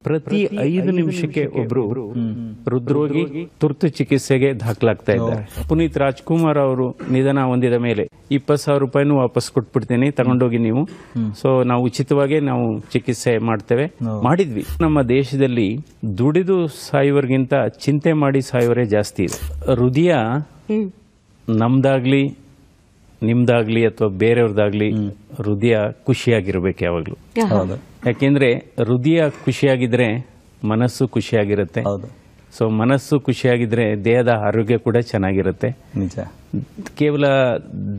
ಪ್ರತಿ 5 ನಿಮಿಷಕ್ಕೆ ಒಬ್ರು ಹೃದ್ರೋಗಿ ತುರ್ತು ಚಿಕಿತ್ಸೆಗೆ ದಾಖಲಾಗ್ತಾ ಇದ್ದಾರೆ. ಪುನೀತ್ ರಾಜ್ಕುಮಾರ್ ಅವರು ನಿಧನ ಹೊಂದಿದ ಮೇಲೆ 20,000 ರೂಪಾಯಿನೂ ವಾಪಸ್ ಕೊಟ್ಬಿಡ್ತೀನಿ, ತಗೊಂಡೋಗಿ ನೀವು. ಸೊ ನಾವು ಉಚಿತವಾಗಿ ನಾವು ಚಿಕಿತ್ಸೆ ಮಾಡ್ತೇವೆ, ಮಾಡಿದ್ವಿ. ನಮ್ಮ ದೇಶದಲ್ಲಿ ದುಡಿದು ಸಾಯುವರಿಗಿಂತ ಚಿಂತೆ ಮಾಡಿ ಸಾಯುವರೇ ಜಾಸ್ತಿ ಇದೆ. ಹೃದಯ ನಮ್ದಾಗ್ಲಿ ನಿಮ್ದಾಗ್ಲಿ ಅಥವಾ ಬೇರೆಯವ್ರದಾಗ್ಲಿ ಹೃದಯ ಖುಷಿಯಾಗಿರ್ಬೇಕು ಯಾವಾಗ್ಲೂ. ಯಾಕೆಂದ್ರೆ ಹೃದಯ ಖುಷಿಯಾಗಿದ್ರೆ ಮನಸ್ಸು ಖುಷಿಯಾಗಿರುತ್ತೆ. ಸೊ ಮನಸ್ಸು ಖುಷಿಯಾಗಿದ್ರೆ ದೇಹದ ಆರೋಗ್ಯ ಕೂಡ ಚೆನ್ನಾಗಿರುತ್ತೆ. ನಿಜ. ಕೇವಲ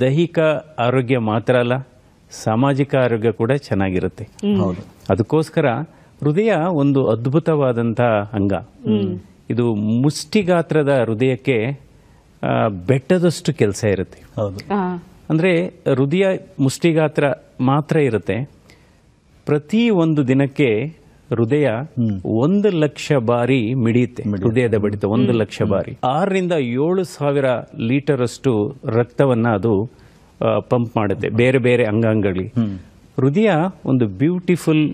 ದೈಹಿಕ ಆರೋಗ್ಯ ಮಾತ್ರ ಅಲ್ಲ, ಸಾಮಾಜಿಕ ಆರೋಗ್ಯ ಕೂಡ ಚೆನ್ನಾಗಿರುತ್ತೆ. ಅದಕ್ಕೋಸ್ಕರ ಹೃದಯ ಒಂದು ಅದ್ಭುತವಾದಂತಹ ಅಂಗ. ಇದು ಮುಷ್ಟಿಗಾತ್ರದ ಹೃದಯಕ್ಕೆ ಬೆಟ್ಟದಷ್ಟು ಕೆಲಸ ಇರುತ್ತೆ. ಅಂದ್ರೆ ಹೃದಯ ಮುಷ್ಟಿಗಾತ್ರ ಮಾತ್ರ ಇರುತ್ತೆ. ಪ್ರತಿ ಒಂದು ದಿನಕ್ಕೆ ಹೃದಯ 1,00,000 ಬಾರಿ ಮಿಡಿಯುತ್ತೆ. ಹೃದಯದ ಬಡಿತ 1,00,000 ಬಾರಿ. 6,000 to 7,000 ಲೀಟರ್ ಅಷ್ಟು ರಕ್ತವನ್ನ ಅದು ಪಂಪ್ ಮಾಡುತ್ತೆ ಬೇರೆ ಬೇರೆ ಅಂಗಾಂಗಗಳಿಗೆ. ಹೃದಯ ಒಂದು ಬ್ಯೂಟಿಫುಲ್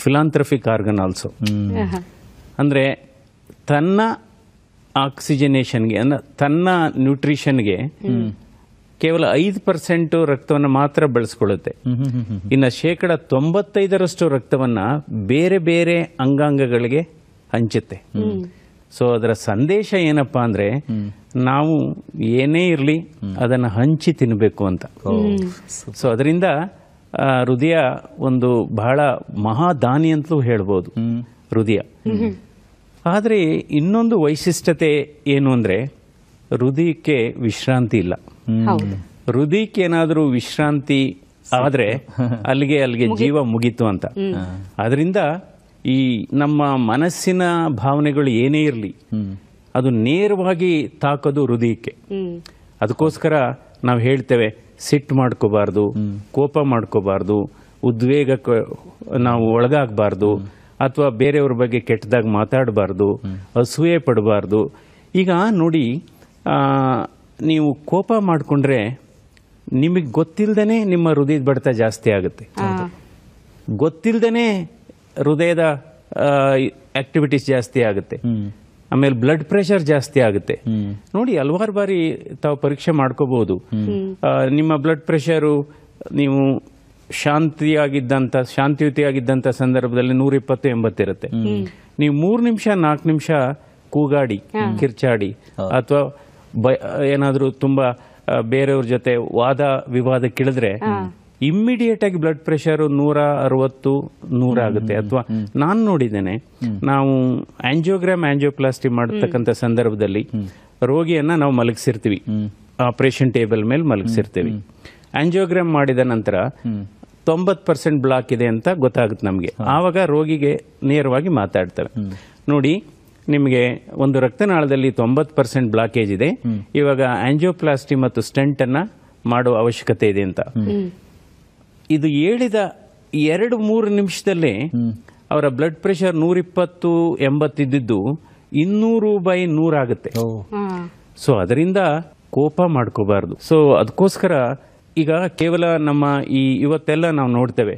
ಫಿಲಾಂಥ್ರಫಿಕ್ ಆರ್ಗನ್ ಆಲ್ಸೋ. ಅಂದ್ರೆ ತನ್ನ ಆಕ್ಸಿಜನೇಷನ್ಗೆ ತನ್ನ ನ್ಯೂಟ್ರಿಷನ್ಗೆ ಕೇವಲ 5% ರಕ್ತವನ್ನು ಮಾತ್ರ ಬೆಳೆಸ್ಕೊಳ್ಳುತ್ತೆ. ಇನ್ನು 95% ರಕ್ತವನ್ನ ಬೇರೆ ಬೇರೆ ಅಂಗಾಂಗಗಳಿಗೆ ಹಂಚುತ್ತೆ. ಸೊ ಅದರ ಸಂದೇಶ ಏನಪ್ಪಾ ಅಂದ್ರೆ ನಾವು ಏನೇ ಇರಲಿ ಅದನ್ನ ಹಂಚಿ ತಿನ್ನಬೇಕು ಅಂತ. ಸೊ ಅದರಿಂದ ಹೃದಯ ಒಂದು ಬಹಳ ಮಹಾದಾನಿ ಅಂತಲೂ ಹೇಳ್ಬೋದು ಹೃದಯ. ಆದರೆ ಇನ್ನೊಂದು ವೈಶಿಷ್ಟ್ಯತೆ ಏನು ಅಂದ್ರೆ ಹೃದಯಕ್ಕೆ ವಿಶ್ರಾಂತಿ ಇಲ್ಲ. ಹೃದಯಕ್ಕೆ ಏನಾದರೂ ವಿಶ್ರಾಂತಿ ಆದ್ರೆ ಅಲ್ಲಿಗೆ ಜೀವ ಮುಗೀತು ಅಂತ. ಆದ್ರಿಂದ ಈ ನಮ್ಮ ಮನಸ್ಸಿನ ಭಾವನೆಗಳು ಏನೇ ಇರಲಿ ಅದು ನೇರವಾಗಿ ತಾಕೋದು ಹೃದಯಕ್ಕೆ. ಅದಕ್ಕೋಸ್ಕರ ನಾವು ಹೇಳ್ತೇವೆ ಸಿಟ್ಟು ಮಾಡ್ಕೋಬಾರ್ದು, ಕೋಪ ಮಾಡ್ಕೋಬಾರ್ದು, ಉದ್ವೇಗಕ್ಕೆ ನಾವು ಒಳಗಾಗಬಾರ್ದು, ಅಥವಾ ಬೇರೆಯವ್ರ ಬಗ್ಗೆ ಕೆಟ್ಟದಾಗ ಮಾತಾಡಬಾರ್ದು, ಅಸೂಯೆ ಪಡಬಾರ್ದು. ಈಗ ನೋಡಿ, ನೀವು ಕೋಪ ಮಾಡಿಕೊಂಡ್ರೆ ನಿಮಗೆ ಗೊತ್ತಿಲ್ಲದೇನೆ ನಿಮ್ಮ ಹೃದಯದ ಬಡಿತ ಜಾಸ್ತಿ ಆಗುತ್ತೆ. ಗೊತ್ತಿಲ್ಲದೇನೆ ಹೃದಯದ ಆಕ್ಟಿವಿಟೀಸ್ ಜಾಸ್ತಿ ಆಗುತ್ತೆ. ಆಮೇಲೆ ಬ್ಲಡ್ ಪ್ರೆಷರ್ ಜಾಸ್ತಿ ಆಗುತ್ತೆ. ನೋಡಿ, ಹಲವಾರು ಬಾರಿ ತಾವು ಪರೀಕ್ಷೆ ಮಾಡ್ಕೋಬಹುದು. ನಿಮ್ಮ ಬ್ಲಡ್ ಪ್ರೆಷರು ನೀವು ಶಾಂತಿಯುತಿಯಾಗಿದ್ದಂತ ಸಂದರ್ಭದಲ್ಲಿ 120/80 ಇರುತ್ತೆ. ನೀವು 3 ನಿಮಿಷ 4 ನಿಮಿಷ ಕೂಗಾಡಿ ಕಿರ್ಚಾಡಿ ಅಥವಾ ಏನಾದ್ರೂ ತುಂಬಾ ಬೇರೆಯವ್ರ ಜೊತೆ ವಾದ ವಿವಾದಕ್ಕಿಳಿದ್ರೆ ಇಮ್ಮಿಡಿಯೇಟ್ ಆಗಿ ಬ್ಲಡ್ ಪ್ರೆಷರ್ 160-100 ಆಗುತ್ತೆ. ಅಥವಾ ನಾನು ನೋಡಿದ್ದೇನೆ, ನಾವು ಆಂಜಿಯೋಪ್ಲಾಸ್ಟಿ ಮಾಡತಕ್ಕಂಥ ಸಂದರ್ಭದಲ್ಲಿ ರೋಗಿಯನ್ನ ನಾವು ಮಲಗಿಸಿರ್ತೀವಿ, ಆಪರೇಷನ್ ಟೇಬಲ್ ಮೇಲೆ ಮಲಗಿಸಿರ್ತೀವಿ. ಆಂಜಿಯೋಗ್ರಾಮ್ ಮಾಡಿದ ನಂತರ 90% ಬ್ಲಾಕ್ ಇದೆ ಅಂತ ಗೊತ್ತಾಗುತ್ತೆ ನಮಗೆ. ಆವಾಗ ರೋಗಿಗೆ ನೇರವಾಗಿ ಮಾತಾಡ್ತೇವೆ, ನೋಡಿ ನಿಮಗೆ ಒಂದು ರಕ್ತನಾಳದಲ್ಲಿ 90% ಬ್ಲಾಕೇಜ್ ಇದೆ, ಇವಾಗ ಆಂಜಿಯೋಪ್ಲಾಸ್ಟಿ ಮತ್ತು ಸ್ಟೆಂಟ್ ಅನ್ನ ಮಾಡುವ ಅವಶ್ಯಕತೆ ಇದೆ ಅಂತ. ಇದು ಹೇಳಿದ 2-3 ನಿಮಿಷದಲ್ಲೇ ಅವರ ಬ್ಲಡ್ ಪ್ರೆಷರ್ 120/80 ಇದ್ದಿದ್ದು 200/100 ಆಗುತ್ತೆ. ಸೊ ಅದರಿಂದ ಕೋಪ ಮಾಡ್ಕೋಬಾರ್ದು. ಸೊ ಅದಕ್ಕೋಸ್ಕರ ಈಗ ಕೇವಲ ನಮ್ಮ ಇವತ್ತೆಲ್ಲ ನಾವು ನೋಡ್ತೇವೆ,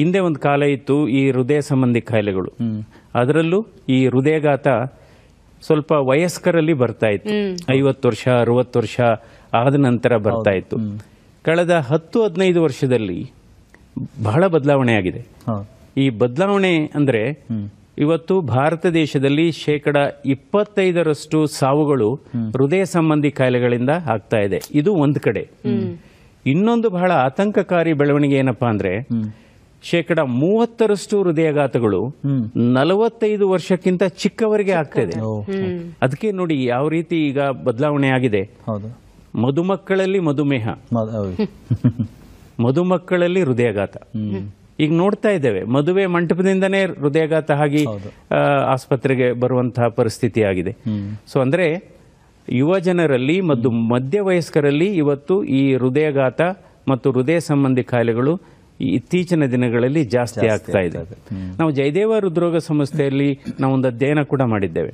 ಹಿಂದೆ ಒಂದು ಕಾಲ ಇತ್ತು ಈ ಹೃದಯ ಸಂಬಂಧಿ ಕಾಯಿಲೆಗಳು. ಅದರಲ್ಲೂ ಈ ಹೃದಯಘಾತ ಸ್ವಲ್ಪ ವಯಸ್ಕರಲ್ಲಿ ಬರ್ತಾ ಇತ್ತು. 50 ವರ್ಷ 60 ವರ್ಷ ಆದ ನಂತರ ಬರ್ತಾ ಇತ್ತು. ಕಳೆದ 10-15 ವರ್ಷದಲ್ಲಿ ಬಹಳ ಬದಲಾವಣೆ ಆಗಿದೆ. ಈ ಬದಲಾವಣೆ ಅಂದ್ರೆ ಇವತ್ತು ಭಾರತ ದೇಶದಲ್ಲಿ 25% ಸಾವುಗಳು ಹೃದಯ ಸಂಬಂಧಿ ಕಾಯಿಲೆಗಳಿಂದ ಆಗ್ತಾ ಇದೆ. ಇದು ಒಂದು ಕಡೆ. ಇನ್ನೊಂದು ಬಹಳ ಆತಂಕಕಾರಿ ಬೆಳವಣಿಗೆ ಏನಪ್ಪಾ ಅಂದ್ರೆ 30% ಹೃದಯಘಾತಗಳು 45 ವರ್ಷಕ್ಕಿಂತ ಚಿಕ್ಕವರಿಗೆ ಆಗ್ತಾ ಇದೆ. ಅದಕ್ಕೆ ನೋಡಿ ಯಾವ ರೀತಿ ಈಗ ಬದಲಾವಣೆ ಆಗಿದೆ. ಮಧುಮಕ್ಕಳಲ್ಲಿ ಮಧುಮೇಹ, ಮಧುಮಕ್ಕಳಲ್ಲಿ ಹೃದಯಘಾತ. ಈಗ ನೋಡ್ತಾ ಇದ್ದೇವೆ, ಮದುವೆ ಮಂಟಪದಿಂದನೇ ಹೃದಯಘಾತ ಆಗಿ ಆಸ್ಪತ್ರೆಗೆ ಬರುವಂತಹ ಪರಿಸ್ಥಿತಿ ಆಗಿದೆ. ಸೊ ಅಂದ್ರೆ ಯುವ ಜನರಲ್ಲಿ ಮತ್ತು ಮಧ್ಯ ವಯಸ್ಕರಲ್ಲಿ ಇವತ್ತು ಈ ಹೃದಯಘಾತ ಮತ್ತು ಹೃದಯ ಸಂಬಂಧಿ ಕಾಯಿಲೆಗಳು ಇತ್ತೀಚಿನ ದಿನಗಳಲ್ಲಿ ಜಾಸ್ತಿ ಆಗ್ತಾ ಇದೆ. ನಾವು ಜಯದೇವ ಹೃದ್ರೋಗ ಸಂಸ್ಥೆಯಲ್ಲಿ ನಾವು ಒಂದು ಅಧ್ಯಯನ ಕೂಡ ಮಾಡಿದ್ದೇವೆ.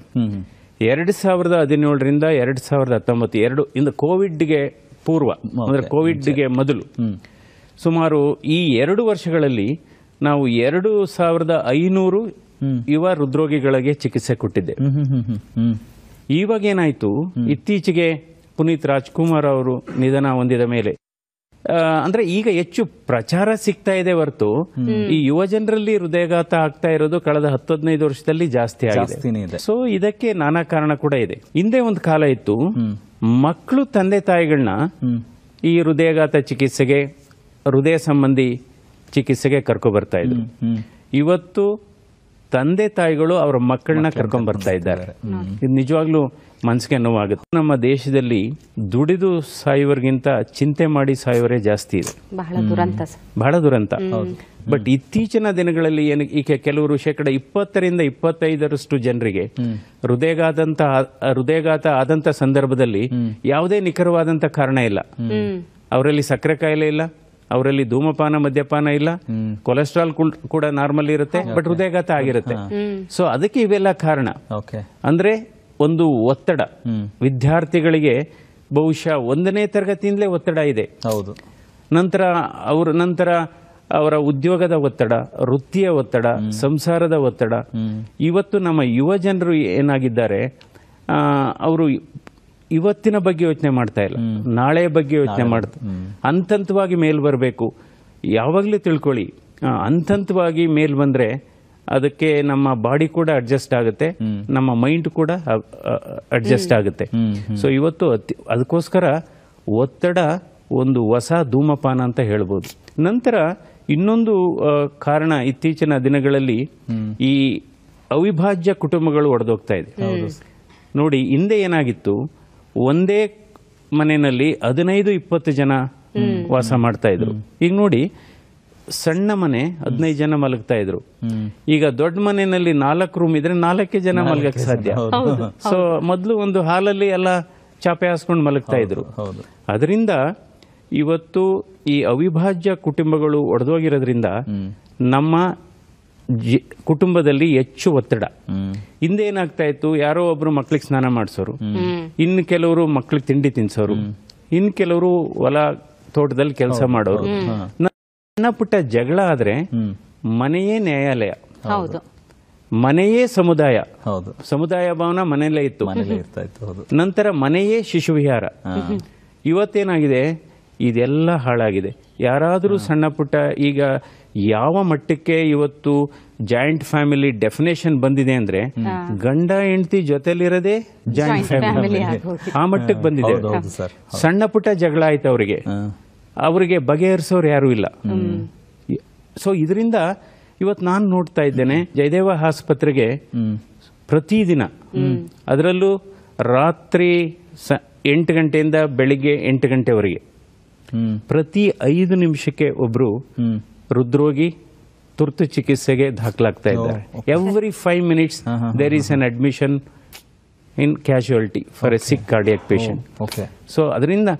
2017ರಿಂದ 2019 ಇಂದ ಕೋವಿಡ್ಗೆ ಪೂರ್ವ ಅಂದ್ರೆ ಕೋವಿಡ್ಗೆ ಮೊದಲು ಸುಮಾರು ಈ 2 ವರ್ಷಗಳಲ್ಲಿ ನಾವು 2500 ಯುವ ಹೃದ್ರೋಗಿಗಳಿಗೆ ಚಿಕಿತ್ಸೆ ಕೊಟ್ಟಿದ್ದೆ. ಇವಾಗ ಏನಾಯ್ತು, ಇತ್ತೀಚೆಗೆ ಪುನೀತ್ ರಾಜ್ಕುಮಾರ್ ಅವರು ನಿಧನ ಹೊಂದಿದ ಮೇಲೆ ಅಂದ್ರೆ ಈಗ ಹೆಚ್ಚು ಪ್ರಚಾರ ಸಿಗ್ತಾ ಇದೆ ಹೊರತು ಈ ಯುವ ಜನರಲ್ಲಿ ಹೃದಯಾಘಾತ ಆಗ್ತಾ ಇರೋದು ಕಳೆದ 10-15 ವರ್ಷದಲ್ಲಿ ಜಾಸ್ತಿ ಆಗಿದೆ. ಸೊ ಇದಕ್ಕೆ ನಾನಾ ಕಾರಣ ಕೂಡ ಇದೆ. ಹಿಂದೆ ಒಂದು ಕಾಲ ಇತ್ತು, ಮಕ್ಕಳು ತಂದೆ ತಾಯಿಗಳನ್ನ ಈ ಹೃದಯಾಘಾತ ಚಿಕಿತ್ಸೆಗೆ, ಹೃದಯ ಸಂಬಂಧಿ ಚಿಕಿತ್ಸೆಗೆ ಕರ್ಕೊ ಬರ್ತಾ ಇದ್ರು. ಇವತ್ತು ತಂದೆ ತಾಯಿಗಳು ಅವರ ಮಕ್ಕಳನ್ನ ಕರ್ಕೊಂಡ್ ಬರ್ತಾ ಇದ್ದಾರೆ. ಇದು ನಿಜವಾಗ್ಲೂ ಮನಸ್ಸಿಗೆ ನೋವಾಗುತ್ತೆ. ನಮ್ಮ ದೇಶದಲ್ಲಿ ದುಡಿದು ಸಾಯುವರಿಗಿಂತ ಚಿಂತೆ ಮಾಡಿ ಸಾಯುವರೇ ಜಾಸ್ತಿ ಇದೆ. ಬಹಳ ದುರಂತ. ಬಟ್ ಇತ್ತೀಚಿನ ದಿನಗಳಲ್ಲಿ ಈಗ ಕೆಲವರು 20-25% ಜನರಿಗೆ ಹೃದಯಾಘಾತ ಆದಂತ ಸಂದರ್ಭದಲ್ಲಿ ಯಾವುದೇ ನಿಖರವಾದಂತ ಕಾರಣ ಇಲ್ಲ. ಅವರಲ್ಲಿ ಸಕ್ಕರೆ ಕಾಯಿಲೆ ಇಲ್ಲ, ಅವರಲ್ಲಿ ಧೂಮಪಾನ ಮದ್ಯಪಾನ ಇಲ್ಲ, ಕೊಲೆಸ್ಟ್ರಾಲ್ ಕೂಡ ನಾರ್ಮಲ್ ಇರುತ್ತೆ, ಬಟ್ ಹೃದಯಾಘಾತ ಆಗಿರುತ್ತೆ. ಸೊ ಅದಕ್ಕೆ ಇವೆಲ್ಲ ಕಾರಣ. ಅಂದ್ರೆ ಒಂದು ಒತ್ತಡ, ವಿದ್ಯಾರ್ಥಿಗಳಿಗೆ ಬಹುಶಃ 1ನೇ ತರಗತಿಯಿಂದಲೇ ಒತ್ತಡ ಇದೆ. ನಂತರ ಅವರ ಉದ್ಯೋಗದ ಒತ್ತಡ, ವೃತ್ತಿಯ ಒತ್ತಡ, ಸಂಸಾರದ ಒತ್ತಡ. ಇವತ್ತು ನಮ್ಮ ಯುವ ಜನರು ಏನಾಗಿದ್ದಾರೆ, ಅವರು ಇವತ್ತಿನ ಬಗ್ಗೆ ಯೋಚನೆ ಮಾಡ್ತಾ ಇಲ್ಲ, ನಾಳೆಯ ಬಗ್ಗೆ ಯೋಚನೆ ಮಾಡ್ತಾರೆ. ಹಂತವಾಗಿ ಮೇಲ್ ಬರಬೇಕು. ಯಾವಾಗಲೂ ತಿಳ್ಕೊಳ್ಳಿ, ಹಂತವಾಗಿ ಮೇಲ್ ಬಂದ್ರೆ ಅದಕ್ಕೆ ನಮ್ಮ ಬಾಡಿ ಕೂಡ ಅಡ್ಜಸ್ಟ್ ಆಗುತ್ತೆ, ನಮ್ಮ ಮೈಂಡ್ ಕೂಡ ಅಡ್ಜಸ್ಟ್ ಆಗುತ್ತೆ. ಸೊ ಇವತ್ತು ಅದಕ್ಕೋಸ್ಕರ ಒತ್ತಡ ಒಂದು ಹೊಸ ಧೂಮಪಾನ ಅಂತ ಹೇಳ್ಬೋದು. ನಂತರ ಇನ್ನೊಂದು ಕಾರಣ, ಇತ್ತೀಚಿನ ದಿನಗಳಲ್ಲಿ ಈ ಅವಿಭಾಜ್ಯ ಕುಟುಂಬಗಳು ಒಡೆದೋಗ್ತಾ ಇದೆ. ನೋಡಿ, ಹಿಂದೆ ಏನಾಗಿತ್ತು, ಒಂದೇ ಮನೆಯಲ್ಲಿ 15-20 ಜನ ವಾಸ ಮಾಡ್ತಾ ಇದ್ರು. ಈಗ ನೋಡಿ, ಸಣ್ಣ ಮನೆ 15 ಜನ ಮಲಗ್ತಾ ಇದ್ರು. ಈಗ ದೊಡ್ಡ ಮನೆಯಲ್ಲಿ 4 ರೂಮ್ ಇದ್ರೆ 4 ಜನ ಮಲಗಕ್ಕೆ ಸಾಧ್ಯ. ಸೊ ಮೊದಲು ಒಂದು ಹಾಲಲ್ಲಿ ಎಲ್ಲ ಚಾಪೆ ಹಾಸ್ಕೊಂಡು ಮಲಗ್ತಾ ಇದ್ರು. ಅದರಿಂದ ಇವತ್ತು ಈ ಅವಿಭಾಜ್ಯ ಕುಟುಂಬಗಳು ಒಡೆದೋಗಿರೋದ್ರಿಂದ ನಮ್ಮ ಕುಟುಂಬದಲ್ಲಿ ಹೆಚ್ಚು ಒತ್ತಡ. ಹಿಂದೆ ಏನಾಗ್ತಾ ಇತ್ತು, ಯಾರೋ ಒಬ್ರು ಮಕ್ಳಿಗೆ ಸ್ನಾನ ಮಾಡಿಸೋರು, ಇನ್ನು ಕೆಲವರು ಮಕ್ಳಿಗೆ ತಿಂಡಿ ತಿನ್ಸೋರು, ಇನ್ ಕೆಲವರು ಹೊಲ ತೋಟದಲ್ಲಿ ಕೆಲಸ ಮಾಡೋರು. ಸಣ್ಣ ಪುಟ್ಟ ಜಗಳ ಆದ್ರೆ ಮನೆಯೇ ನ್ಯಾಯಾಲಯ, ಮನೆಯೇ ಸಮುದಾಯ ಭವನ ಮನೆಯಲ್ಲೇ ಇತ್ತು. ನಂತರ ಮನೆಯೇ ಶಿಶು ವಿಹಾರ. ಇವತ್ತೇನಾಗಿದೆ, ಇದೆಲ್ಲ ಹಾಳಾಗಿದೆ. ಯಾರಾದರೂ ಸಣ್ಣ ಪುಟ್ಟ, ಈಗ ಯಾವ ಮಟ್ಟಕ್ಕೆ ಇವತ್ತು ಜಾಯಿಂಟ್ ಫ್ಯಾಮಿಲಿ ಡೆಫಿನೇಷನ್ ಬಂದಿದೆ ಅಂದ್ರೆ, ಗಂಡ ಹೆಂಡತಿ ಜೊತೆಲಿರೋದೇ ಜಾಯಿಂಟ್ ಫ್ಯಾಮಿಲಿ, ಆ ಮಟ್ಟಕ್ಕೆ ಬಂದಿದೆ. ಸಣ್ಣ ಪುಟ್ಟ ಜಗಳ ಆಯ್ತು ಅವರಿಗೆ ಬಗೆಹರಿಸೋರು ಯಾರು ಇಲ್ಲ. ಸೊ ಇದರಿಂದ ಇವತ್ತು ನಾನು ನೋಡ್ತಾ ಇದ್ದೇನೆ, ಜಯದೇವ ಆಸ್ಪತ್ರೆಗೆ ಪ್ರತಿದಿನ, ಅದರಲ್ಲೂ ರಾತ್ರಿ 8 ಗಂಟೆಯಿಂದ ಬೆಳಿಗ್ಗೆ 8 ಗಂಟೆವರೆಗೆ ಪ್ರತಿ 5 ನಿಮಿಷಕ್ಕೆ ಒಬ್ರು ಹೃದ್ರೋಗಿ ತುರ್ತು ಚಿಕಿತ್ಸೆಗೆ ದಾಖಲಾಗ್ತಾ ಇದ್ದಾರೆ. Every 5 minutes there is an admission in casualty for a sick cardiac patient. So ಅದರಿಂದ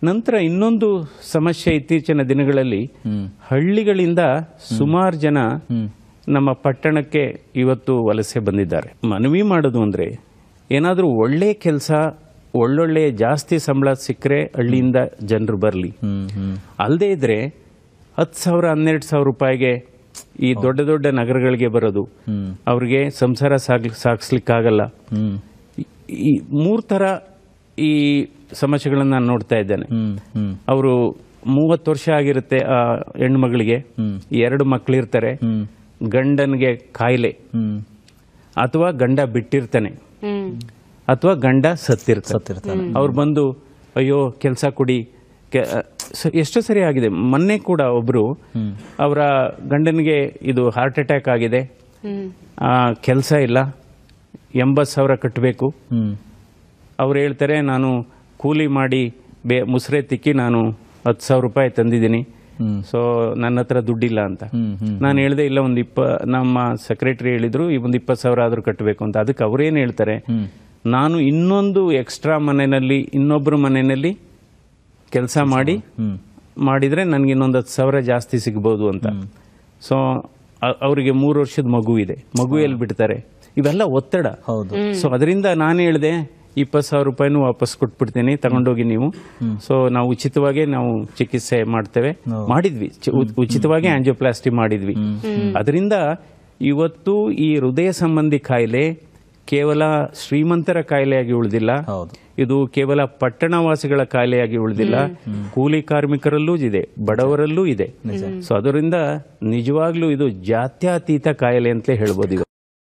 ನಂತರ ಇನ್ನೊಂದು ಸಮಸ್ಯೆ, ಇತ್ತೀಚಿನ ದಿನಗಳಲ್ಲಿ ಹಳ್ಳಿಗಳಿಂದ ಸುಮಾರು ಜನ ನಮ್ಮ ಪಟ್ಟಣಕ್ಕೆ ಇವತ್ತು ವಲಸೆ ಬಂದಿದ್ದಾರೆ. ಮನವಿ ಮಾಡೋದು ಅಂದ್ರೆ, ಏನಾದರೂ ಒಳ್ಳೆ ಕೆಲಸ, ಒಳ್ಳೊಳ್ಳೆ ಜಾಸ್ತಿ ಸಂಬಳ ಸಿಕ್ಕರೆ ಹಳ್ಳಿಯಿಂದ ಜನರು ಬರಲಿ. ಅಲ್ಲದೆ ಇದ್ರೆ 10,000 12,000 ರೂಪಾಯಿಗೆ ಈ ದೊಡ್ಡ ದೊಡ್ಡ ನಗರಗಳಿಗೆ ಬರೋದು, ಅವ್ರಿಗೆ ಸಂಸಾರ ಸಾಗಿಸ್ಲಿಕ್ಕಾಗಲ್ಲ. ಈ 3 ತರ ಈ ಸಮಸ್ಯೆಗಳನ್ನ ನಾನು ನೋಡ್ತಾ ಇದ್ದೇನೆ. ಅವರು 30 ವರ್ಷ ಆಗಿರುತ್ತೆ ಆ ಹೆಣ್ಮಗಳಿಗೆ, 2 ಮಕ್ಕಳಿರ್ತಾರೆ, ಗಂಡನ್ಗೆ ಕಾಯಿಲೆ, ಅಥವಾ ಗಂಡ ಬಿಟ್ಟಿರ್ತಾನೆ, ಅಥವಾ ಗಂಡ ಸತ್ತಿರ್ತಾನೆ. ಅವ್ರು ಬಂದು ಅಯ್ಯೋ ಕೆಲಸ ಕೊಡಿ. ಎಷ್ಟೋ ಸರಿ ಆಗಿದೆ. ಮೊನ್ನೆ ಕೂಡ ಒಬ್ರು ಅವರ ಗಂಡನಿಗೆ ಇದು ಹಾರ್ಟ್ ಅಟ್ಯಾಕ್ ಆಗಿದೆ, ಕೆಲಸ ಇಲ್ಲ, 80,000 ಕಟ್ಟಬೇಕು. ಅವ್ರು ಹೇಳ್ತಾರೆ, ನಾನು ಕೂಲಿ ಮಾಡಿ ಮುಸ್ರೆ ತಿಕ್ಕಿ ನಾನು 10,000 ರೂಪಾಯಿ ತಂದಿದ್ದೀನಿ, ಸೊ ನನ್ನ ಹತ್ರ ದುಡ್ಡಿಲ್ಲ ಅಂತ. ನಾನು ಹೇಳ್ದೆ, ಇಲ್ಲ ನಮ್ಮ ಸೆಕ್ರೆಟರಿ ಹೇಳಿದ್ರು ಒಂದು 20,000 ಆದ್ರೂ ಕಟ್ಟಬೇಕು ಅಂತ. ಅದಕ್ಕೆ ಅವ್ರೇನು ಹೇಳ್ತಾರೆ, ನಾನು ಇನ್ನೊಂದು ಎಕ್ಸ್ಟ್ರಾ ಮನೆಯಲ್ಲಿ, ಇನ್ನೊಬ್ಬರ ಮನೆಯಲ್ಲಿ ಕೆಲಸ ಮಾಡಿದ್ರೆ ನನಗೆ ಇನ್ನೊಂದು 10,000 ಜಾಸ್ತಿ ಸಿಗ್ಬೋದು ಅಂತ. ಸೊ ಅವರಿಗೆ 3 ವರ್ಷದ ಮಗು ಇದೆ, ಮಗು ಎಲ್ಲಿ ಬಿಡ್ತಾರೆ? ಇವೆಲ್ಲ ಒತ್ತಡ. ಸೊ ಅದರಿಂದ ನಾನು ಹೇಳಿದೆ, 20,000 ರೂಪಾಯಿನೂ ವಾಪಸ್ ಕೊಟ್ಬಿಡ್ತೀನಿ, ತಗೊಂಡೋಗಿ ನೀವು. ಸೊ ನಾವು ಉಚಿತವಾಗಿ ನಾವು ಚಿಕಿತ್ಸೆ ಮಾಡಿದ್ವಿ, ಉಚಿತವಾಗಿ ಆಂಜಿಯೋಪ್ಲಾಸ್ಟಿ ಮಾಡಿದ್ವಿ. ಅದರಿಂದ ಇವತ್ತು ಈ ಹೃದಯ ಸಂಬಂಧಿ ಕಾಯಿಲೆ ಕೇವಲ ಶ್ರೀಮಂತರ ಕಾಯಿಲೆಯಾಗಿ ಉಳಿದಿಲ್ಲ, ಇದು ಕೇವಲ ಪಟ್ಟಣವಾಸಿಗಳ ಕಾಯಿಲೆಯಾಗಿ ಉಳಿದಿಲ್ಲ, ಕೂಲಿ ಕಾರ್ಮಿಕರಲ್ಲೂ ಇದೆ, ಬಡವರಲ್ಲೂ ಇದೆ. ಸೊ ಅದರಿಂದ ನಿಜವಾಗ್ಲೂ ಇದು ಜಾತ್ಯತೀತ ಕಾಯಿಲೆ ಅಂತಲೇ ಹೇಳ್ಬೋದು.